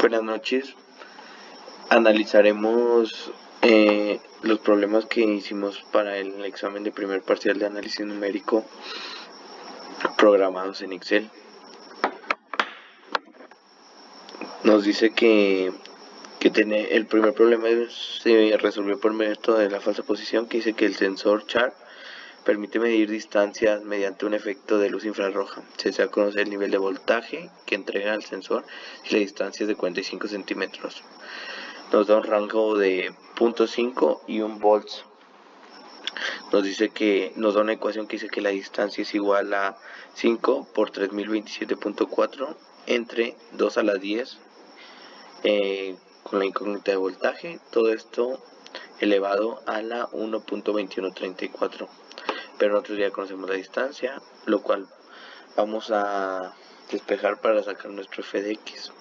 Buenas noches. Analizaremos los problemas que hicimos para el examen de primer parcial de análisis numérico programados en Excel. Nos dice que el primer problema se resolvió por método de la falsa posición, que dice que el sensor chart permite medir distancias mediante un efecto de luz infrarroja. Se desea conocer el nivel de voltaje que entrega el sensor si la distancia es de 45 centímetros. Nos da un rango de 0.5 y 1 volts. Nos da una ecuación que dice que la distancia es igual a 5 por 3027.4 entre 2 a la 10 con la incógnita de voltaje. Todo esto elevado a la 1.2134. Pero nosotros ya conocemos la distancia, lo cual vamos a despejar para sacar nuestro f de x.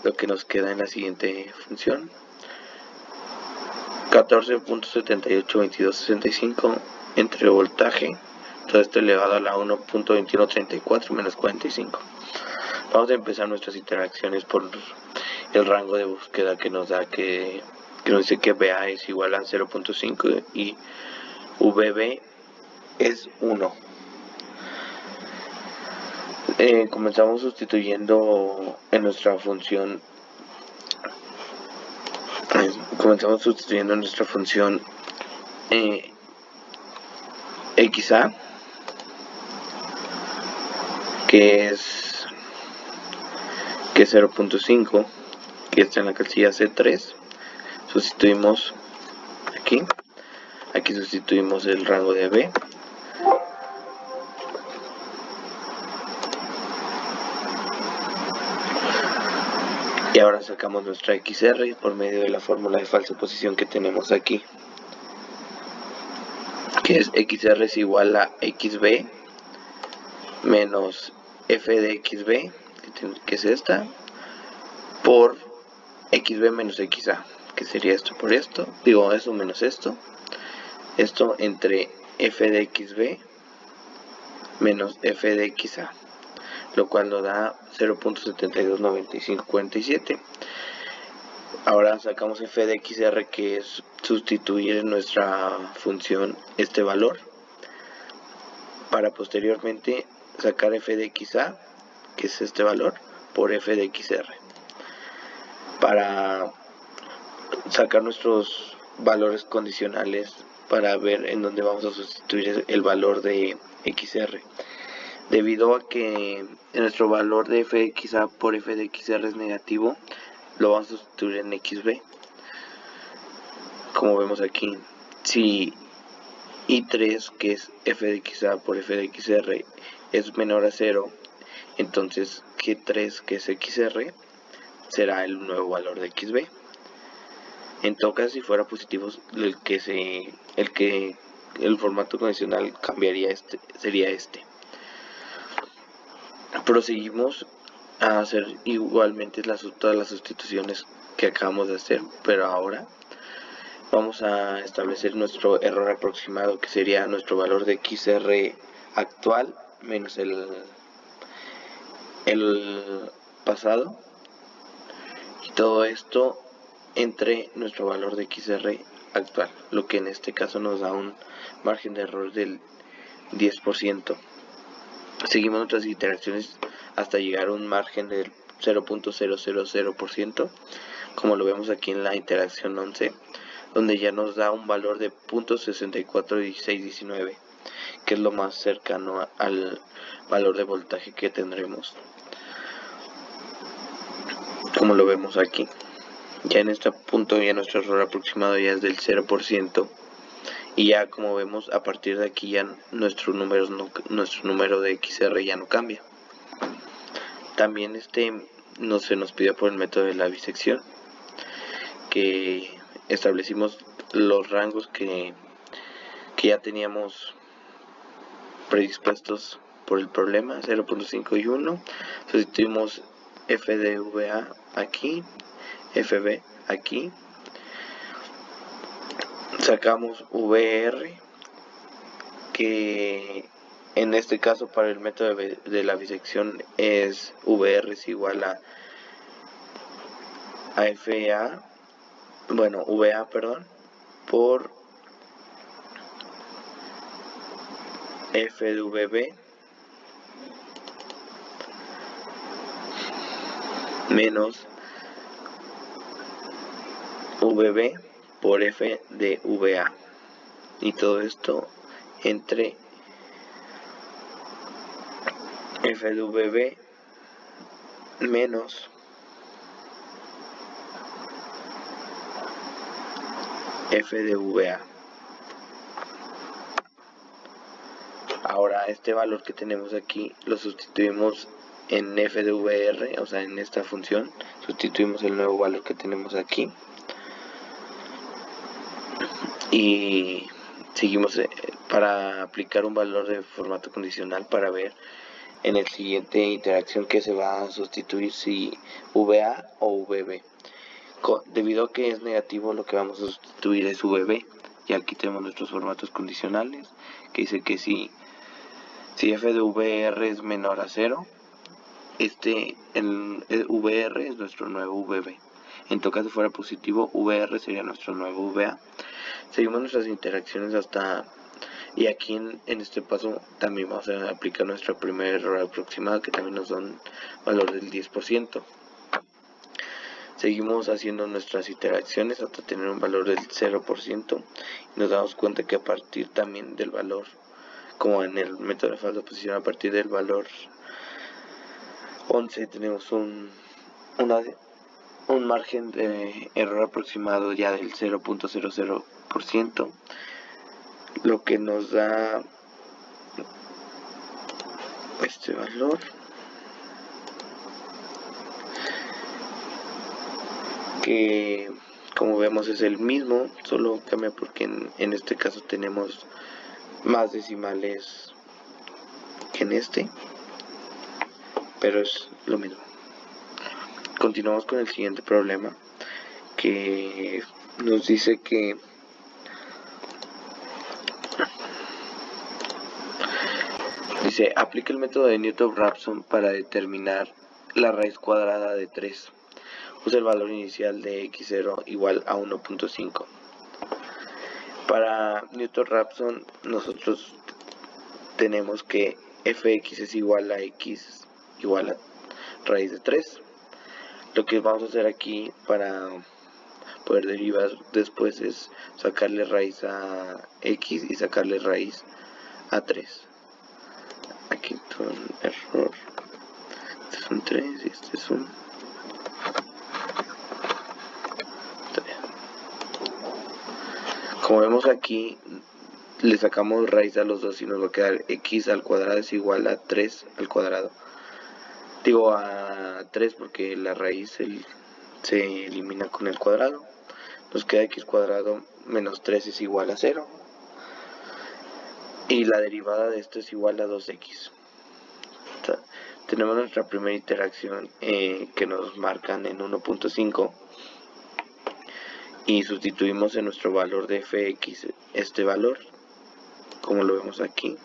Lo que nos queda en la siguiente función: 14.782265 entre voltaje, todo esto elevado a la 1.2134 menos 45. Vamos a empezar nuestras interacciones por el rango de búsqueda que nos da, que nos dice que BA es igual a 0.5 y VB es 1. Comenzamos sustituyendo en nuestra función XA, que es 0.5, que está en la casilla C3. Sustituimos aquí sustituimos el rango de B. Y ahora sacamos nuestra XR por medio de la fórmula de falsa posición que tenemos aquí, que es XR es igual a XB menos F de XB, que es esta, por XB menos XA, que sería esto por esto, eso menos esto entre F de XB menos F de XA, lo cual nos da 0.729547. Ahora sacamos f de xr, que es sustituir en nuestra función este valor, para posteriormente sacar f de xa, que es este valor, por f de xr, para sacar nuestros valores condicionales para ver en dónde vamos a sustituir el valor de xr. Debido a que nuestro valor de f de xa por f de xr es negativo, lo vamos a sustituir en xb. Como vemos aquí, si I3, que es f de xa por f de xr, es menor a 0, entonces G3, que es xr, será el nuevo valor de xb. En todo caso, si fuera positivo, el formato condicional cambiaría, sería este. Proseguimos a hacer igualmente todas las sustituciones que acabamos de hacer, pero ahora vamos a establecer nuestro error aproximado, que sería nuestro valor de XR actual menos el pasado, y todo esto entre nuestro valor de XR actual, lo que en este caso nos da un margen de error del 10%. Seguimos nuestras iteraciones hasta llegar a un margen del 0.000%, como lo vemos aquí en la interacción 11, donde ya nos da un valor de 0.641619, que es lo más cercano al valor de voltaje que tendremos, como lo vemos aquí. Ya en este punto ya nuestro error aproximado ya es del 0%, y ya como vemos, a partir de aquí ya nuestro número de XR ya no cambia. También se nos pidió por el método de la bisección, que establecimos los rangos que ya teníamos predispuestos por el problema, 0.5 y 1. Sustituimos f de VA aquí, FB aquí, sacamos VR, que en este caso para el método de la bisección es VR es igual a VA, perdón, por F de VB menos VB por F de VA, y todo esto entre F de VB menos F de VA. Ahora este valor que tenemos aquí lo sustituimos en F de VR, o sea, en esta función sustituimos el nuevo valor que tenemos aquí y seguimos para aplicar un valor de formato condicional para ver en el siguiente interacción que se va a sustituir, si VA o VB. Debido a que es negativo, lo que vamos a sustituir es VB, y aquí tenemos nuestros formatos condicionales que dice que si F de VR es menor a 0, el VR es nuestro nuevo VB. En todo caso fuera positivo, VR sería nuestro nuevo VA. Seguimos nuestras interacciones hasta, y aquí en este paso también vamos a aplicar nuestro primer error aproximado, que también nos da un valor del 10%. Seguimos haciendo nuestras interacciones hasta tener un valor del 0%, y nos damos cuenta que a partir también del valor, como en el método de falsa posición, a partir del valor 11 tenemos un margen de error aproximado ya del 0.00%, lo que nos da este valor, que como vemos es el mismo, solo cambia porque en este caso tenemos más decimales que en este, pero es lo mismo. Continuamos con el siguiente problema, que nos dice que aplica el método de Newton-Raphson para determinar la raíz cuadrada de 3. Usa el valor inicial de x0 igual a 1.5. Para Newton-Raphson nosotros tenemos que fx es igual a x igual a raíz de 3. Lo que vamos a hacer aquí para poder derivar después es sacarle raíz a x y sacarle raíz a 3. Aquí tuve un error. Este es un 3 y este es un 3. Como vemos aquí, le sacamos raíz a los dos y nos va a quedar x al cuadrado es igual a 3 al cuadrado. Digo a 3 porque la raíz se elimina con el cuadrado. Nos queda x cuadrado menos 3 es igual a 0. Y la derivada de esto es igual a 2x. Tenemos nuestra primera interacción que nos marcan en 1.5. Y sustituimos en nuestro valor de fx este valor, como lo vemos aquí,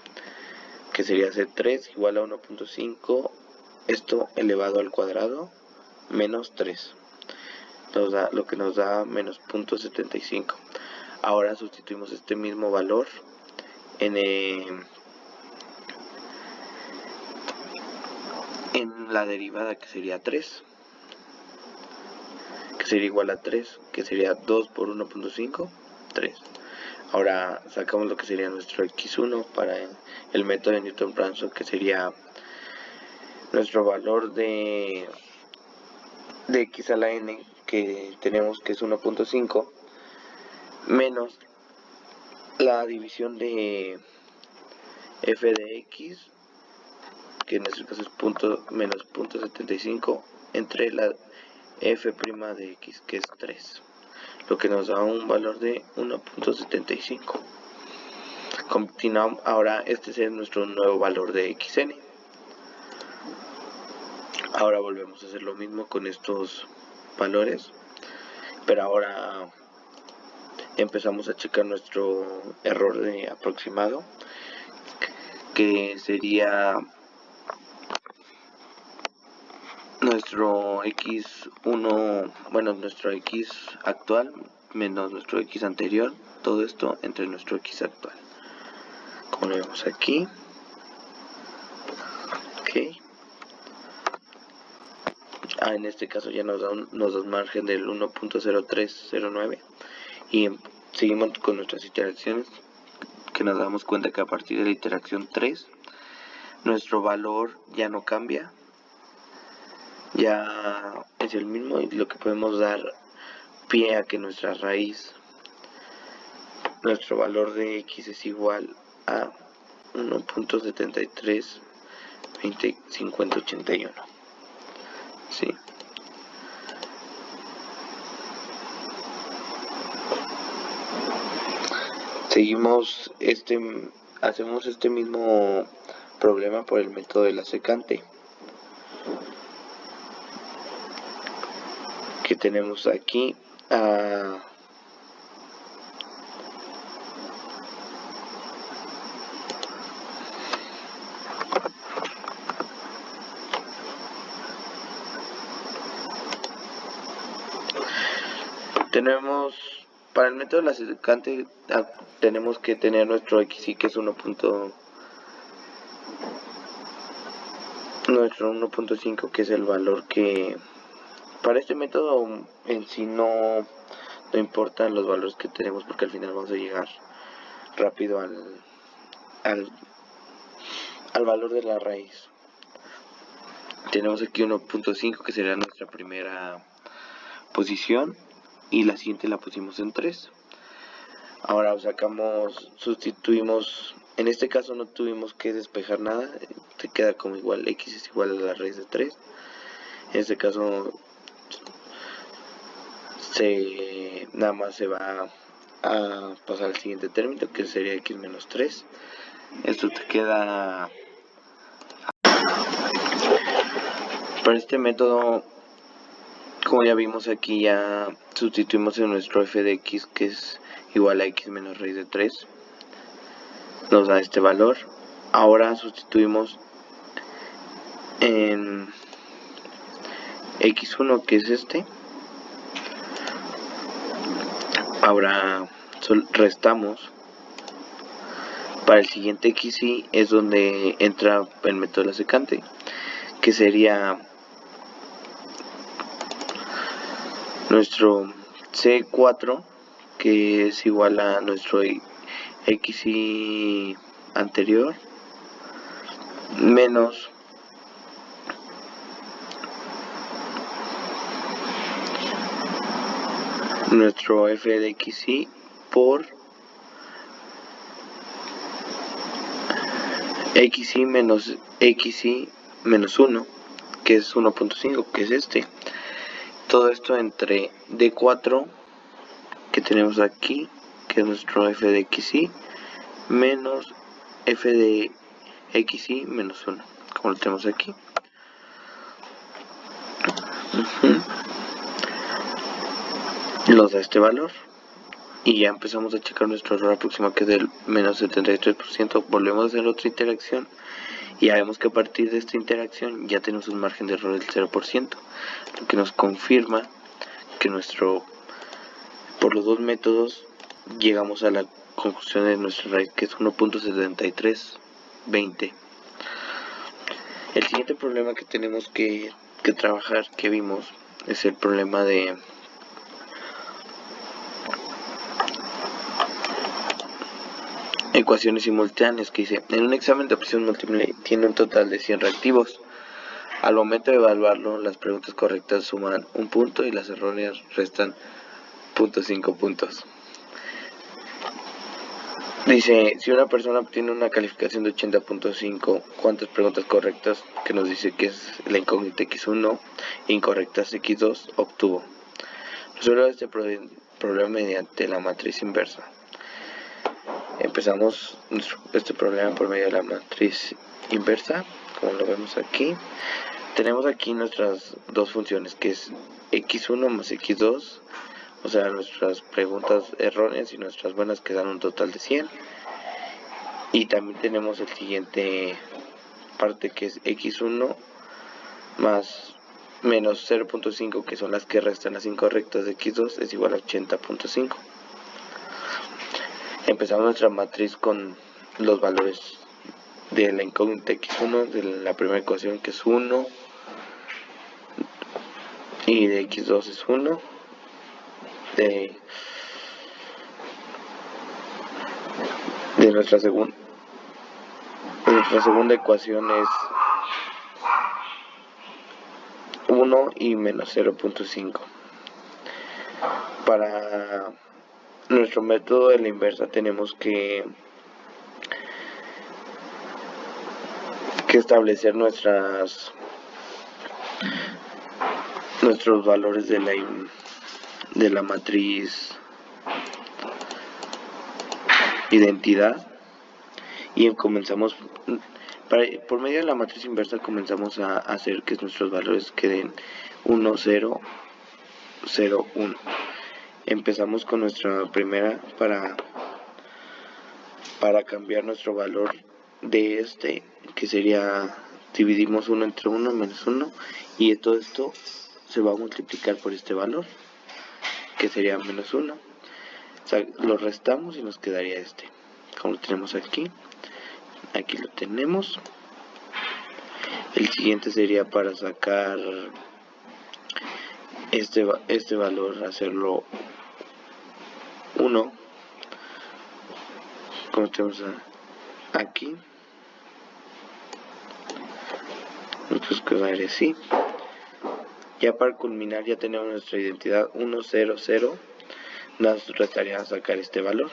que sería C3 igual a 1.5, esto elevado al cuadrado, menos 3. Nos da, lo que nos da menos 0.75. Ahora sustituimos este mismo valor en la derivada, que sería 3, que sería igual a 3, que sería 2 por 1.5, 3. Ahora sacamos lo que sería nuestro x1 para el método de Newton-Raphson, que sería nuestro valor de x a la n, que tenemos que es 1.5, menos la división de f de x, que en este caso es menos 0.75, entre la f' de x, que es 3, lo que nos da un valor de 1.75. Continuamos, ahora este es nuestro nuevo valor de xn. Ahora volvemos a hacer lo mismo con estos valores, pero ahora empezamos a checar nuestro error de aproximado, que sería nuestro x1, bueno, nuestro x actual menos nuestro x anterior, todo esto entre nuestro x actual, como lo vemos aquí. Ok. En este caso ya nos da un margen del 1.0309 y seguimos con nuestras interacciones, que nos damos cuenta que a partir de la interacción 3 nuestro valor ya no cambia, ya es el mismo, y lo que podemos dar pie a que nuestra raíz, nuestro valor de x es igual a 1.73205081. ¿Sí? Hacemos este mismo problema por el método de la secante, que tenemos aquí para el método de la secante tenemos que tener nuestro xy, que es nuestro 1.5, que es el valor que para este método en sí no importan los valores que tenemos, porque al final vamos a llegar rápido al valor de la raíz. Tenemos aquí 1.5, que sería nuestra primera posición, y la siguiente la pusimos en 3. Ahora sustituimos, en este caso no tuvimos que despejar nada, se queda como igual, x es igual a la raíz de 3. En este caso nada más se va a pasar al siguiente término, que sería x menos 3. Esto te queda. Para este método, como ya vimos aquí, ya sustituimos en nuestro f de x, que es igual a x menos raíz de 3, nos da este valor. Ahora sustituimos en x1, que es este. Ahora restamos. Para el siguiente xy es donde entra el método de la secante, que sería nuestro C4, que es igual a nuestro xy anterior, menos nuestro f de xy por xy menos 1, que es 1.5, que es este. Todo esto entre D4, que tenemos aquí, que es nuestro f de xy, menos f de xy menos 1, como lo tenemos aquí. Nos da este valor. Y ya empezamos a checar nuestro error aproximado, que es del menos 73%. Volvemos a hacer otra interacción y ya vemos que a partir de esta interacción ya tenemos un margen de error del 0%, lo que nos confirma que por los dos métodos llegamos a la conclusión de nuestra raíz, que es 1.7320. El siguiente problema que tenemos que trabajar, que vimos, es el problema de ecuaciones simultáneas, que dice: en un examen de opción múltiple tiene un total de 100 reactivos. Al momento de evaluarlo, las preguntas correctas suman 1 punto y las erróneas restan 0.5 puntos. Dice: si una persona obtiene una calificación de 80.5, ¿cuántas preguntas correctas, que nos dice que es la incógnita x1, incorrectas x2, obtuvo? Resuelve este problema mediante la matriz inversa. Empezamos este problema por medio de la matriz inversa, como lo vemos aquí. Tenemos aquí nuestras dos funciones, que es x1 más x2, o sea, nuestras preguntas erróneas y nuestras buenas, que dan un total de 100. Y también tenemos el siguiente parte, que es x1 más menos 0.5, que son las que restan las incorrectas de x2, es igual a 80.5. Empezamos nuestra matriz con los valores de la incógnita x1 de la primera ecuación, que es 1, y de x2 es 1, de nuestra segunda ecuación es 1 y menos 0.5. Para nuestro método de la inversa tenemos que establecer nuestros valores de la matriz identidad, y comenzamos por medio de la matriz inversa comenzamos a hacer que nuestros valores queden 1, 0, 0, 1. Empezamos con nuestra primera para cambiar nuestro valor de este, que sería, dividimos 1 entre 1 menos 1, y todo esto se va a multiplicar por este valor, que sería menos 1. O sea, lo restamos y nos quedaría este, como lo tenemos aquí lo tenemos. El siguiente sería para sacar este valor, hacerlo 1, como tenemos aquí, entonces quedaría así. Ya para culminar ya tenemos nuestra identidad 1, 0, 0, nos restaría sacar este valor.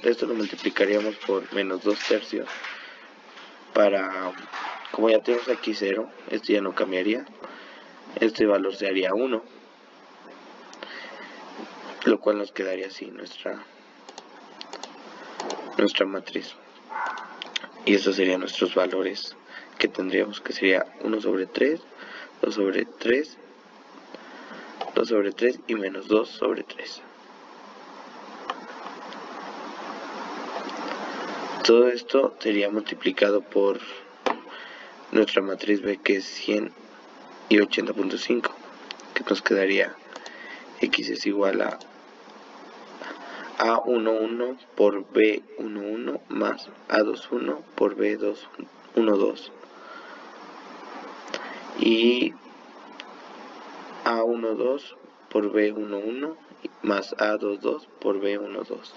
Esto lo multiplicaríamos por menos 2 tercios, como ya tenemos aquí 0, esto ya no cambiaría, este valor se haría 1, lo cual nos quedaría así nuestra matriz. Y estos serían nuestros valores que tendríamos, que sería 1 sobre 3, 2 sobre 3, 2 sobre 3 y menos 2 sobre 3. Todo esto sería multiplicado por nuestra matriz B, que es 100 y 80.5, que nos quedaría x es igual a A11 por B11 más A21 por B12 y A12 por B11 más A22 por B12,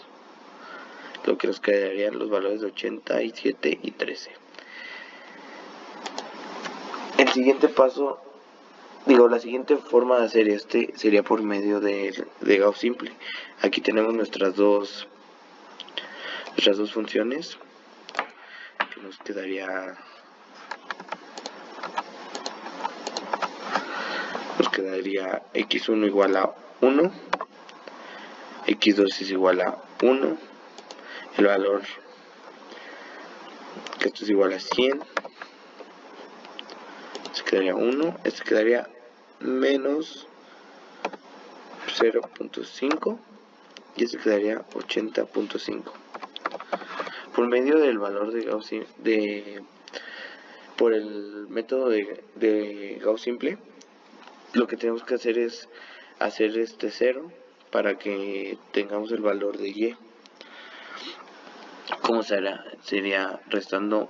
lo que nos quedarían los valores de 87 y 13. El siguiente paso, la siguiente forma de hacer sería por medio de Gauss simple. Aquí tenemos nuestras dos funciones, que nos quedaría x1 igual a 1, x2 es igual a 1, el valor que esto es igual a 100, se quedaría 1, esto quedaría menos 0.5 y esto quedaría 80.5. Por medio del valor de Gauss por el método de Gauss simple, lo que tenemos que hacer es hacer este 0 para que tengamos el valor de y. ¿Cómo será? Sería restando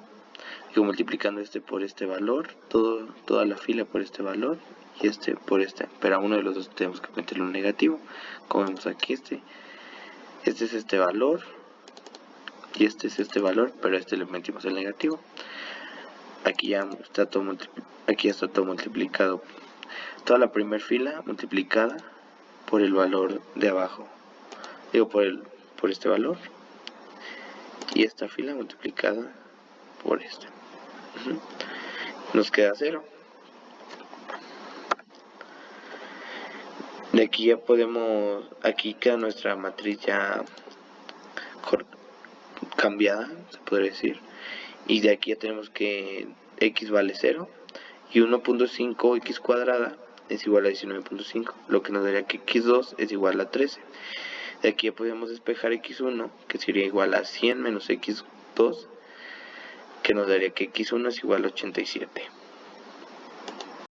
y multiplicando este por este valor, toda la fila por este valor y este por este, pero a uno de los dos tenemos que meterle un negativo. Como vemos aquí, este es este valor y este es este valor, pero a este le metimos el negativo. Aquí ya está todo multiplicado, toda la primera fila multiplicada por el valor de abajo, por este valor, y esta fila multiplicada por este. Nos queda 0. De aquí ya aquí queda nuestra matriz ya cambiada, se podría decir, y de aquí ya tenemos que x vale 0 y 1.5 x cuadrada es igual a 19.5, lo que nos daría que x2 es igual a 13. De aquí ya podemos despejar x1, que sería igual a 100 menos x2, que nos daría que x1 es igual a 87.